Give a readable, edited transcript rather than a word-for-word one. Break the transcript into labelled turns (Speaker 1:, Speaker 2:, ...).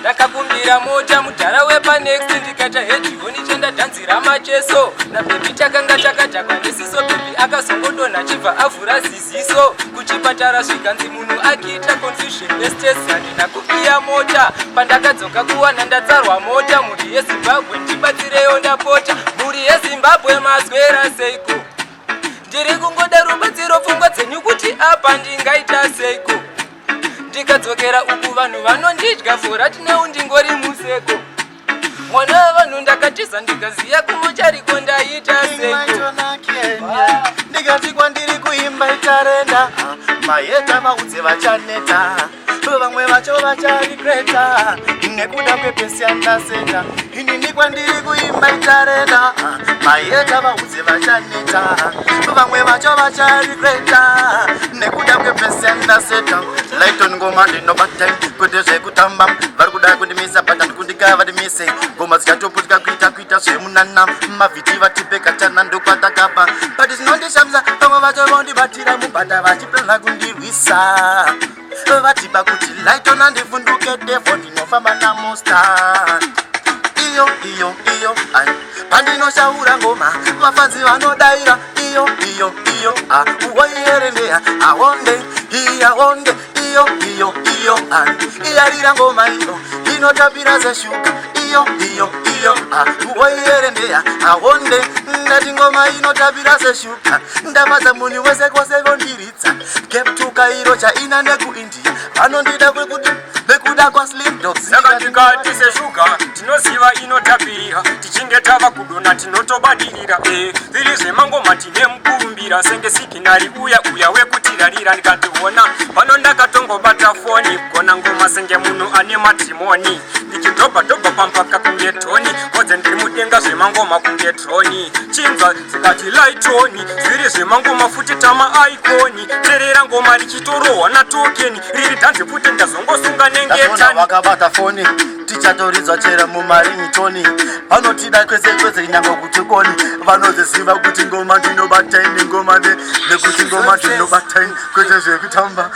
Speaker 1: ndakakumbira mota mudhara wepanext ndikata hedhivoni chandadhanzira macheso nabhebi takanga takadhakwa nesiso bhebi akazongodonha achibva avhura ziziso kuchipatara zvikanzi munhu akiita confusion bestes handina kubiya mota pandakadzoka kuwana ndatsarwa mota mhuri yezimbabwe ndibatsireyo ndapota mhuri yezimbabwe mazwera seiko ndiri kungoda rubatsiro pfungwa dzenyu kuti apa ndingaita seiko ndikadzokera uku vanhu vanondidya forati neundingori museko mwana wavanhu ndakatiza ndikaziya kumochariko ndaita seiko
Speaker 2: ndikati kwandiri kuimba itarenda mayeta maudze vachaneta vamwe vacho vacharigreta nekuda kwepesi yandaseta inini kwandiri kuimba itarenda mayeta maudze vachaneta vamwe vacho vacharigreta nekuda kwepesi yandaseta LAITON ngoma ndinobata kuti zvekutamba vari kuda kundimisa bata ndikundika vadimise ngoma dzichatoputika kuita zvemunana mavhiti vatipeka chana ndokwatakapa bati zvinondishamisa vamwe vacho vondibatira mubhata vachiplanha kundirwisa vatiba kuti LAITON handivhunduke devo ndinofamba namosta iyo pandinoshaura ngoma vafanzi vanodaira iyo uwoierendeya awonde iyo iyarira ngoma iyo inotapira zeshuga iyo uwoierendeya awonde ndati ngoma inotapira zeshuga ndamaza muni wese kwose vondiritsa keptuka iro chaina nekuindia vanondida kwekuti bekuda kwa Slimdoggz
Speaker 3: saka tikati seshuga tinoziva inotapirira tichinge tava kudona tinotobadirira zviri zvemangoma tine mukurumbira senge siginari uya wekutirarira ndikationa pano ndakatongobata foni kugona ngoma senge munhu ane matimoni ndichidhobhadhobha pampaka kunge toni kodze ndiri mudenga zvemangoma kunge droni chinzwa zikati LAITON zviri zvemangoma futi tama aikoni terera ngoma richitorohwa natokeni riri dhanze futi ndazongosunga nengetani
Speaker 2: vakabata foni tichatoridzwa chera mumaringitoni vanotida kwese nyango kutikoni vanoziziva kuti ngoma ndinobataini ngoma nekuti ngoma ndinobataini kwete zvekutamba